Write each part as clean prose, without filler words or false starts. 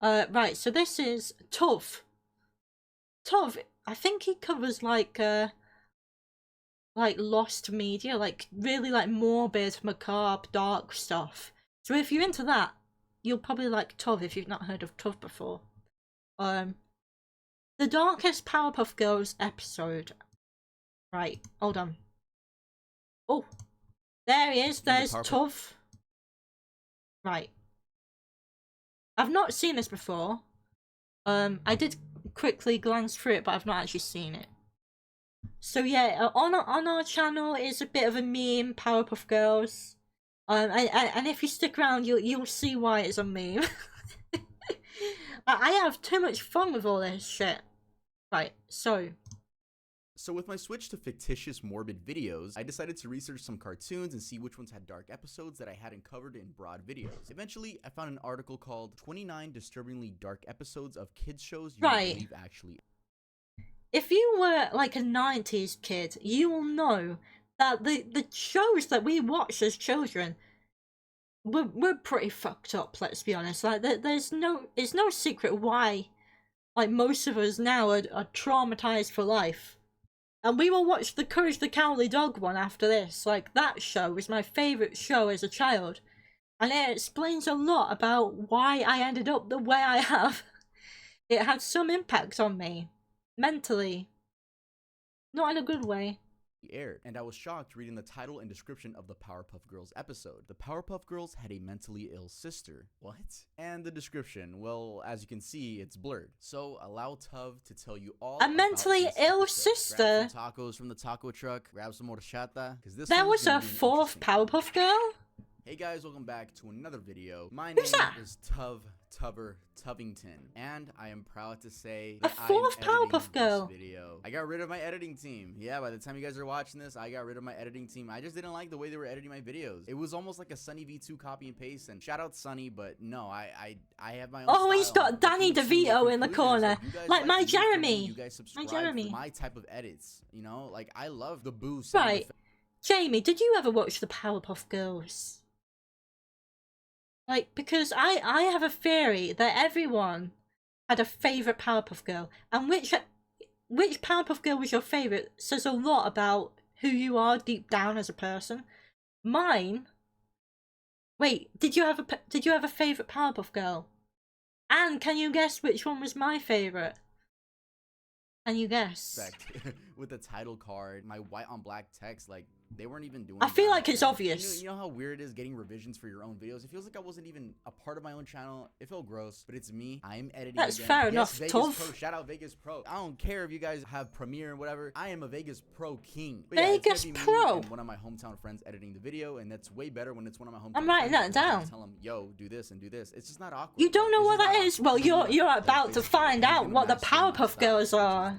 Right, so this is Tov. Tov, I think he covers like lost media, like really like morbid, macabre, dark stuff. So if you're into that, you'll probably like Tov if you've not heard of Tov before. Um, the Darkest Powerpuff Girls episode. Right, hold on. Oh, there he is. There's Tov. Right. I've not seen this before. I did quickly glance through it, but I've not actually seen it. So yeah, on our channel is a bit of a meme, Powerpuff Girls. And if you stick around, you'll see why it's a meme. I have too much fun with all this shit. Right, so with my switch to fictitious morbid videos, I decided to research some cartoons and see which ones had dark episodes that I hadn't covered in broad videos. Eventually, I found an article called 29 Disturbingly Dark Episodes of Kids Shows You Won't Believe Actually. If you were like a 90s kid, you will know that the shows that we watched as children were pretty fucked up, let's be honest. Like, it's no secret why, like, most of us now are traumatized for life. And we will watch the Courage the Cowardly Dog one after this. Like, that show was my favourite show as a child. And it explains a lot about why I ended up the way I have. It had some impact on me. Mentally. Not in a good way. Aired, and I was shocked reading the title and description of the Powerpuff Girls episode. The Powerpuff Girls had a mentally ill sister. What? And the description, well, as you can see, it's blurred. So allow Tov to tell you all a mentally ill sister. Grab some tacos from the taco truck, grab some horchata, because this there was a fourth Powerpuff Girl? Hey guys, welcome back to another video. My name is Tuvington, and I am proud to say that a fourth Powerpuff Girl video. I got rid of my editing team. Yeah, by the time you guys are watching this, I got rid of my editing team. I just didn't like the way they were editing my videos. It was almost like a Sunny V2 copy and paste, and shout out Sunny, but no, I have my own style. He's got Danny DeVito in the corner. Like my Jeremy. You guys subscribe to my type of edits, you know? Like, I love the boost. Right. Jamie, did you ever watch the Powerpuff Girls? Like, because I have a theory that everyone had a favourite Powerpuff Girl, and which Powerpuff Girl was your favourite says a lot about who you are deep down as a person. Mine. Wait, did you have a favourite Powerpuff Girl? And can you guess which one was my favourite? Can you guess? With the title card, my white on black text, like, they weren't even doing I feel like it's obvious. You know how weird it is getting revisions for your own videos? It feels like I wasn't even a part of my own channel. It felt gross, but it's me. I'm editing. That's again. Fair enough, Tov. Shout out Vegas Pro. I don't care if you guys have Premiere and whatever. I am a Vegas Pro king. But Vegas Pro? And one of my hometown friends editing the video, and that's way better when it's one of my hometown I'm writing that down. Tell them, yo, do this and do this. It's just not awkward. You don't know what that is? Well, you're about to find out what the Powerpuff Girls are.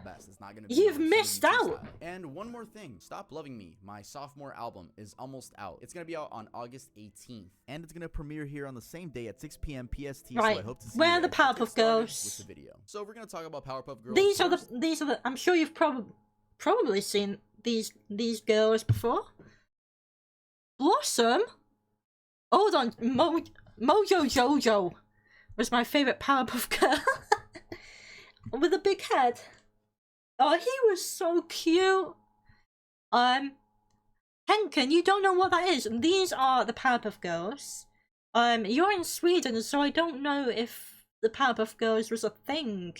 You've missed out. And one more thing. Stop Loving Me, my sophomore album, is almost out. It's gonna be out on August 18th, and it's gonna premiere here on the same day at 6 p.m. PST. Right. So I hope to see where are the Powerpuff Girls? With the video. So we're gonna talk about Powerpuff Girls. These are the. I'm sure you've probably seen these girls before. Blossom. Hold on, Mojo Jojo was my favorite Powerpuff Girl with a big head. Oh, he was so cute. Henken, you don't know what that is. These are the Powerpuff Girls. You're in Sweden, so I don't know if the Powerpuff Girls was a thing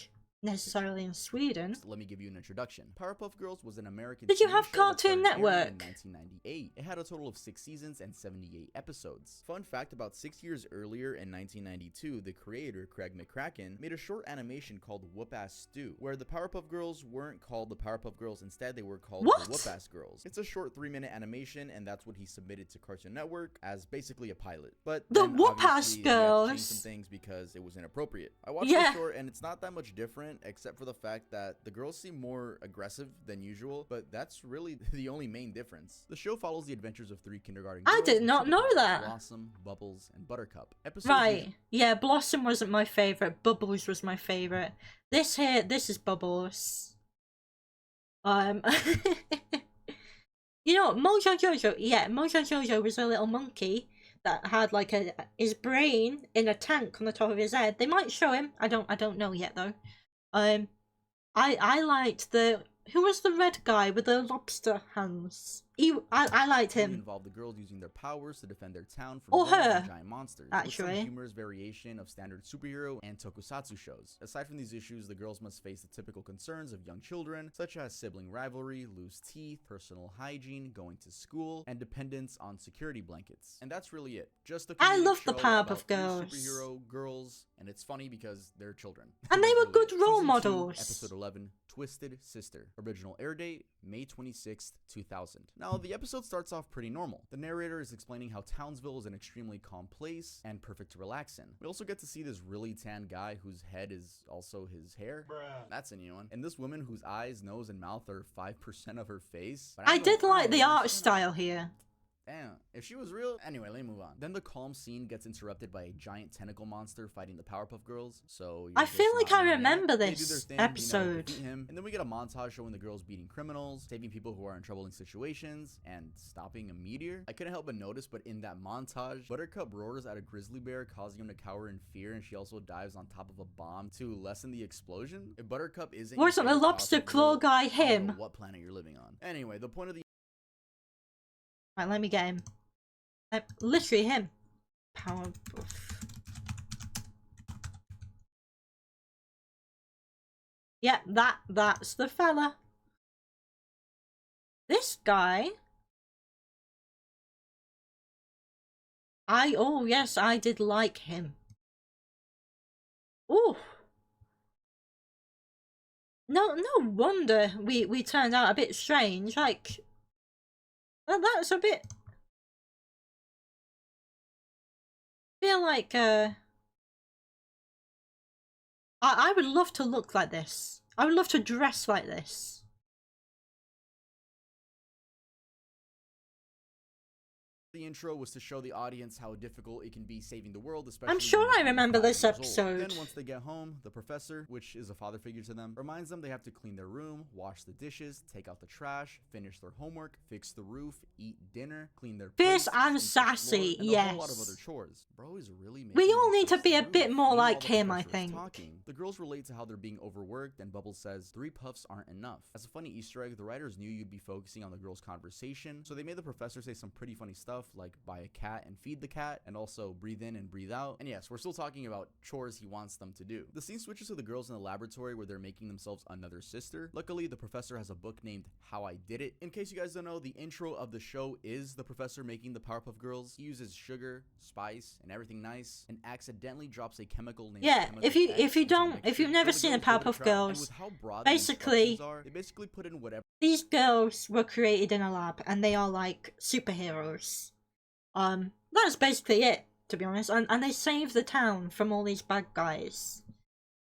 necessarily in Sweden. Let me give you an introduction. Powerpuff Girls was an American. Did you have Cartoon Network? In 1998, it had a total of 6 seasons and 78 episodes. Fun fact: about 6 years earlier, in 1992, the creator Craig McCracken made a short animation called Whoop Ass Stew, where the Powerpuff Girls weren't called the Powerpuff Girls. Instead, they were called the Whoop Ass Girls. It's a short 3-minute animation, and that's what he submitted to Cartoon Network as basically a pilot. But the Whoop Ass Girls changed some things because it was inappropriate. I watched the short, and it's not that much different, except for the fact that the girls seem more aggressive than usual, but that's really the only main difference. The show follows the adventures of 3 kindergarten girls. I did not know that. Blossom, Bubbles, and Buttercup. Right. Yeah, Blossom wasn't my favorite. Bubbles was my favorite. This is Bubbles. You know, Mojo Jojo. Yeah, Mojo Jojo was a little monkey that had like his brain in a tank on the top of his head. They might show him. I don't know yet though. I liked the who was the red guy with the lobster hands. I liked him. Involve the girls using their powers to defend their town from Or villains her, and giant monsters. actually. With some humorous variation of standard superhero and tokusatsu shows. Aside from these issues, the girls must face the typical concerns of young children, such as sibling rivalry, loose teeth, personal hygiene, going to school, and dependence on security blankets. And that's really it. Just a I comedic love the show Powerpuff about three Girls. superhero girls, and it's funny because they're children. And they That's were really good it. role Season 2, models. Episode 11, Twisted Sister. Original air date, May 26th, 2000. Now, the episode starts off pretty normal. The narrator is explaining how Townsville is an extremely calm place and perfect to relax in. We also get to see this really tan guy whose head is also his hair. Bruh. That's a new one. And this woman whose eyes, nose, and mouth are 5% of her face. But I did like the art know. style here. Damn, if she was real. Anyway, let me move on. Then the calm scene gets interrupted by a giant tentacle monster fighting the Powerpuff Girls. So I feel like I remember They do this their thing, episode. defeat him, and then we get a montage showing the girls beating criminals, saving people who are in troubling situations, and stopping a meteor. I couldn't help but notice, but in that montage, Buttercup roars at a grizzly bear, causing him to cower in fear, and she also dives on top of a bomb to lessen the explosion. If Buttercup isn't Wasn't the lobster claw guy I don't know him? what planet you're living on. Anyway, the point of the Right, let me get him. Literally him. Powerpuff. Yeah, that's the fella. This guy. Oh yes, I did like him. Ooh. No wonder we turned out a bit strange. Like, well, that's a bit. Feel like I would love to look like this. I would love to dress like this. The intro was to show the audience how difficult it can be saving the world, especially I'm sure I remember this episode. Then once they get home, the professor, which is a father figure to them, reminds them they have to clean their room, wash the dishes, take out the trash, finish their homework, fix the roof, eat dinner, clean their Fierce plates, and sweep the sassy, floor, and a whole lot of yes. other chores. Bro is really making We all them need to fix be the a roof. bit more Meanwhile, like the him, I professor is think. talking. The girls relate to how they're being overworked, and Bubbles says 3 puffs aren't enough. As a funny Easter egg, the writers knew you'd be focusing on the girls' conversation, so they made the professor say some pretty funny stuff like buy a cat and feed the cat, and also breathe in and breathe out. And yes, we're still talking about chores he wants them to do. The scene switches to the girls in the laboratory where they're making themselves another sister. Luckily, the professor has a book named How I Did It. In case you guys don't know, the intro of the show is the professor making the Powerpuff Girls. He uses sugar, spice, and everything nice, and accidentally drops a chemical named Yeah, chemical if you X if you into the don't if mixture. you've never So the seen a girls give it Powerpuff try, and Girls, with how broad the basically instructions are, they basically put in whatever these girls were created in a lab and they are like superheroes. That's basically it, to be honest. And they save the town from all these bad guys.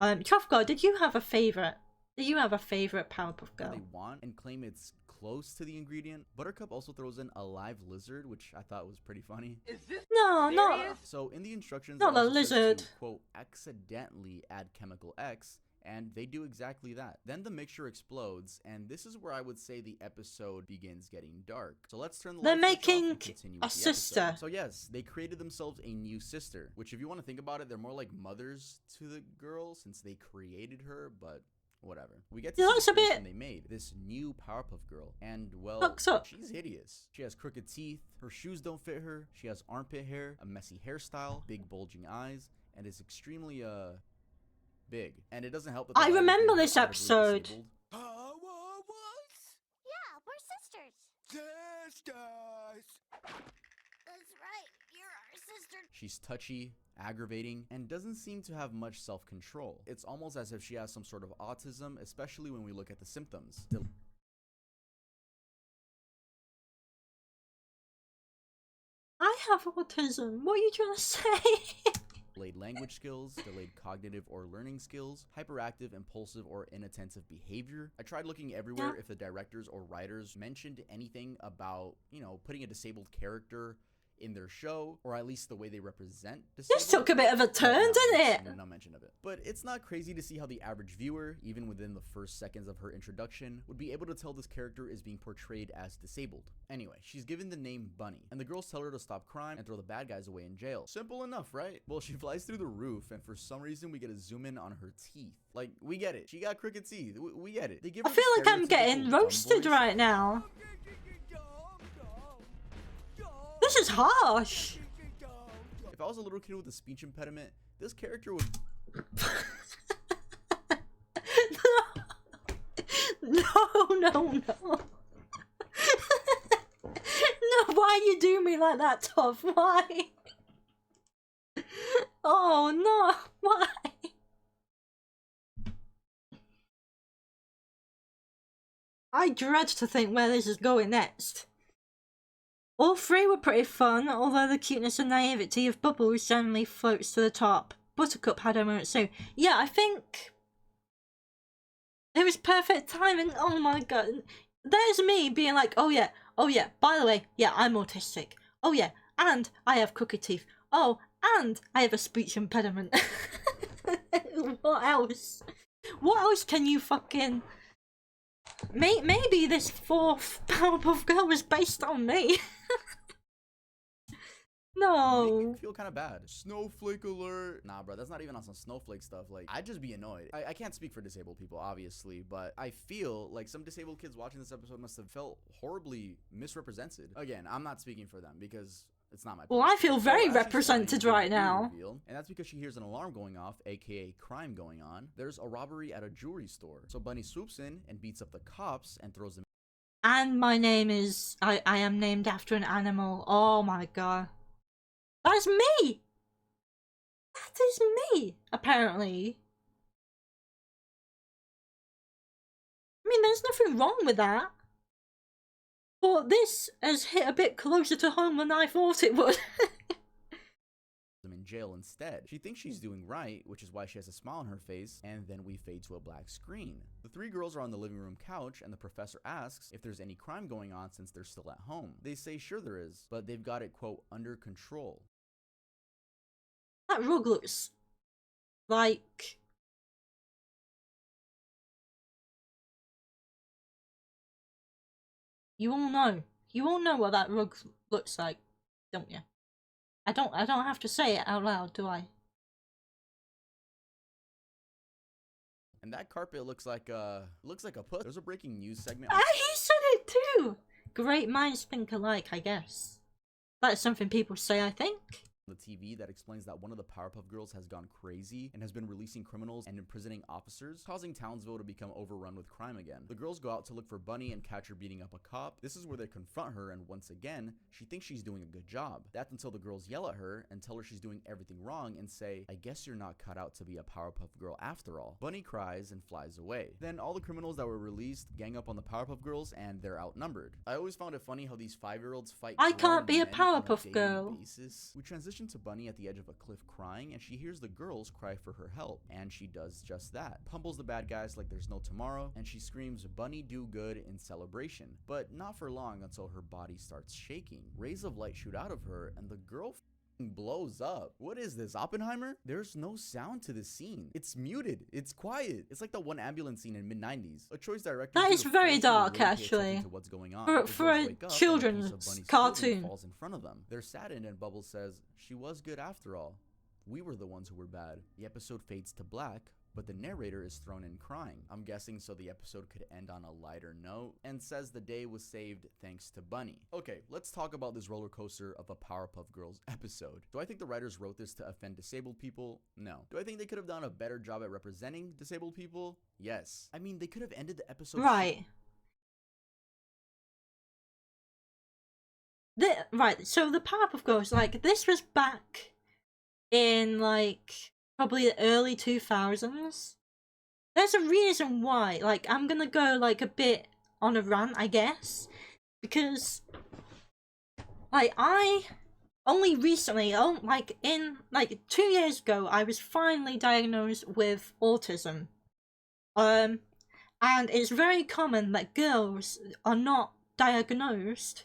Trofgar, did you have a favorite? Did you have a favorite Powerpuff Girl? they want and claim it's close to the ingredient. Buttercup also throws in a live lizard, which I thought was pretty funny. Is this No, not. So in the instructions, Not it the also says lizard. to, quote, accidentally add chemical X, and they do exactly that. Then the mixture explodes, and this is where I would say the episode begins getting dark. So let's turn the They're light switch off and making continue a with the episode. sister. So yes, they created themselves a new sister, which if you want to think about it, they're more like mothers to the girl since they created her, but whatever. We get to Yeah, see that's the a bit- creation they made, this new Powerpuff Girl, and well, Looks up. she's hideous. She has crooked teeth, her shoes don't fit her, she has armpit hair, a messy hairstyle, big bulging eyes, and is extremely big. And it doesn't help that the I writers remember made her this audibly episode. disabled. what? Yeah, we're sisters. Sisters. That's right. You're our sister. She's touchy, aggravating, and doesn't seem to have much self-control. It's almost as if she has some sort of autism, especially when we look at the symptoms. I have autism. What are you trying to say? Delayed language skills, delayed cognitive or learning skills, hyperactive, impulsive, or inattentive behavior. I tried looking everywhere Yeah. if the directors or writers mentioned anything about, you know, putting a disabled character in their show, or at least the way they represent disabled. This took a bit of a turn, didn't it? No mention of it. But it's not crazy to see how the average viewer, even within the first seconds of her introduction, would be able to tell this character is being portrayed as disabled. Anyway, she's given the name Bunny, and the girls tell her to stop crime and throw the bad guys away in jail. Simple enough, right? Well, she flies through the roof, and for some reason we get a zoom in on her teeth. Like, we get it. She got crooked teeth. We get it. They give I her feel the like I'm getting stereotypical dumb roasted voice. right now. This is harsh. If I was a little kid with a speech impediment, this character would... No. No, why you do me like that, Tov? Why? Oh no, why? I dread to think where this is going next. All three were pretty fun, although the cuteness and naivety of Bubbles generally floats to the top. Buttercup had her moments too. Yeah, I think it was perfect timing. Oh my god. There's me being like, oh yeah, by the way, yeah, I'm autistic. Oh yeah, and I have crooked teeth. Oh, and I have a speech impediment. What else? What else can you fucking... Maybe this fourth Powerpuff Girl was based on me. Make No. me feel kind of bad. Snowflake alert. Nah, bro, that's not even on some snowflake stuff. Like, I'd just be annoyed. I can't speak for disabled people, obviously, but I feel like some disabled kids watching this episode must have felt horribly misrepresented. Again, I'm not speaking for them because it's not my Well, place. I feel So, very as she's represented flying, right there's a now. reveal, and that's because she hears an alarm going off, aka crime going on. There's a robbery at a jewelry store. So Bunny swoops in and beats up the cops and throws them. And my name is... I am named after an animal. Oh my god. That's me! That is me, apparently. I mean, there's nothing wrong with that. But this has hit a bit closer to home than I thought it would. In jail instead. She thinks she's doing right, which is why she has a smile on her face, and then we fade to a black screen. The three girls are on the living room couch, and the professor asks if there's any crime going on since they're still at home. They say sure there is, but they've got it, quote, under control. That rug looks like... You all know. You all know what that rug looks like, don't you? I don't have to say it out loud, do I? And that carpet looks like a puss. There's a breaking news segment. Ah, he said it too! Great minds think alike, I guess. That is something people say, I think. The TV that explains that one of the Powerpuff Girls has gone crazy and has been releasing criminals and imprisoning officers, causing Townsville to become overrun with crime again. The girls go out to look for Bunny and catch her beating up a cop. This is where they confront her, and once again, she thinks she's doing a good job. That's until the girls yell at her and tell her she's doing everything wrong and say, I guess you're not cut out to be a Powerpuff Girl after all. Bunny cries and flies away. Then all the criminals that were released gang up on the Powerpuff Girls, and they're outnumbered. I always found it funny how these 5-year-olds fight I grown can't be a men on Powerpuff daily Girl. basis. We transition to Bunny at the edge of a cliff crying, and she hears the girls cry for her help, and she does just that. Pummels the bad guys like there's no tomorrow, and she screams Bunny do good in celebration. But not for long until her body starts shaking. Rays of light shoot out of her, and the girl blows up. What is this, Oppenheimer? There's no sound to this scene. It's muted. It's quiet. It's like the one ambulance scene in mid-90s. A choice director That is very dark, pay attention actually. to what's going on. For- The for girls a wake up, and children's piece of Bunny's cartoon. clothing falls in front of them. They're saddened, and Bubbles says, she was good after all. We were the ones who were bad. The episode fades to black, but the narrator is thrown in crying. I'm guessing so the episode could end on a lighter note, and says the day was saved thanks to Bunny. Okay, let's talk about this roller coaster of a Powerpuff Girls episode. Do I think the writers wrote this to offend disabled people? No. Do I think they could have done a better job at representing disabled people? Yes. I mean, they could have ended the episode... Right. Right, so the Powerpuff Girls, like, this was back in, like, probably the early 2000s. There's a reason why. Like, I'm gonna go, like, a bit on a rant, I guess. Because, like, I only recently, like, 2 years ago, I was finally diagnosed with autism. And it's very common that girls are not diagnosed.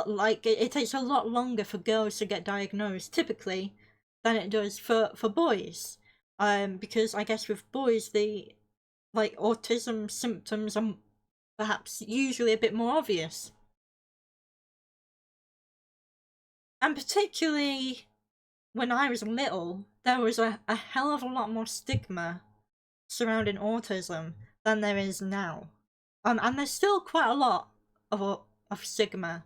Like, it takes a lot longer for girls to get diagnosed. Typically, than it does for boys. Because I guess with boys, the like autism symptoms are perhaps usually a bit more obvious. And particularly when I was little, there was a hell of a lot more stigma surrounding autism than there is now. And there's still quite a lot of stigma.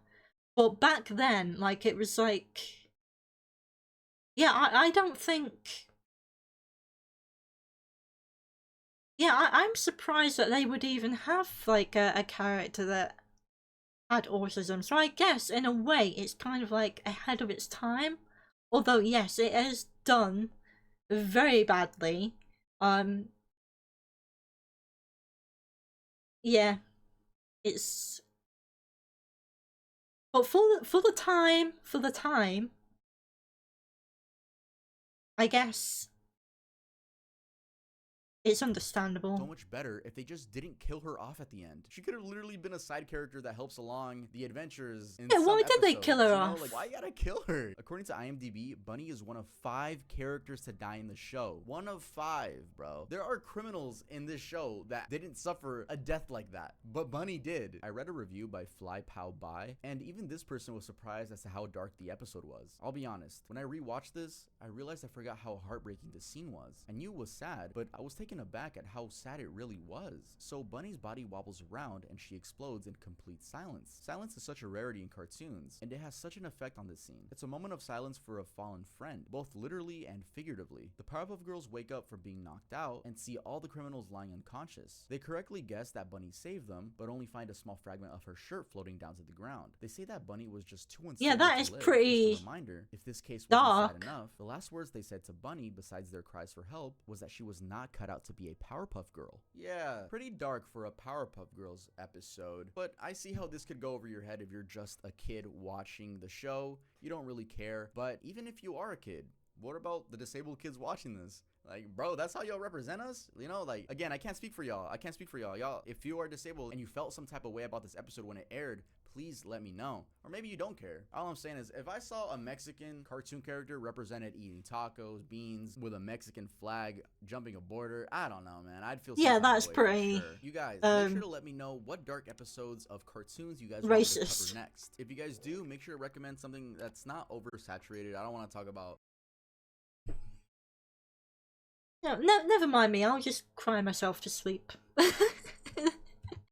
But back then, like, it was like... Yeah, I don't think... Yeah, I'm surprised that they would even have, like, a character that had autism. So I guess, in a way, it's kind of, like, ahead of its time. Although, yes, it is done very badly. Yeah, it's... But for the time, I guess it's understandable. So much better if they just didn't kill her off at the end. She could have literally been a side character that helps along the adventures in Yeah, some why did they episodes, kill her you know? off? Like, why you gotta kill her? According to IMDb, Bunny is one of 5 characters to die in the show. 1 of 5, bro. There are criminals in this show that didn't suffer a death like that, but Bunny did. I read a review by Fly Pow Bai, and even this person was surprised as to how dark the episode was. I'll be honest, when I rewatched this, I realized I forgot how heartbreaking the scene was. I knew it was sad, but I was taken aback at how sad it really was. So Bunny's body wobbles around and she explodes in complete silence. Silence is such a rarity in cartoons, and it has such an effect on this scene. It's a moment of silence for a fallen friend, both literally and figuratively. The Powerpuff Girls wake up from being knocked out and see all the criminals lying unconscious. They correctly guess that Bunny saved them, but only find a small fragment of her shirt floating down to the ground. They say that Bunny was just too unstable. Yeah, that to is live. pretty Just a reminder, if this case wasn't dark. sad enough, the last words they said to Bunny, besides their cries for help, was that she was not cut out to be a Powerpuff Girl. Yeah, pretty dark for a Powerpuff Girls episode, but I see how this could go over your head if you're just a kid watching the show. You don't really care, but even if you are a kid, what about the disabled kids watching this? Like, bro, that's how y'all represent us? You know, like, again, I can't speak for y'all. Y'all, if you are disabled and you felt some type of way about this episode when it aired, please let me know. Or maybe you don't care. All I'm saying is, if I saw a Mexican cartoon character represented eating tacos, beans, with a Mexican flag jumping a border, I don't know, man. I'd feel some Yeah, type of that's way for pretty, sure. You guys, make sure to let me know what dark episodes of cartoons you guys want me to racist. cover next. If you guys do, make sure to recommend something that's not oversaturated. I don't want to talk about... No, never mind me. I'll just cry myself to sleep.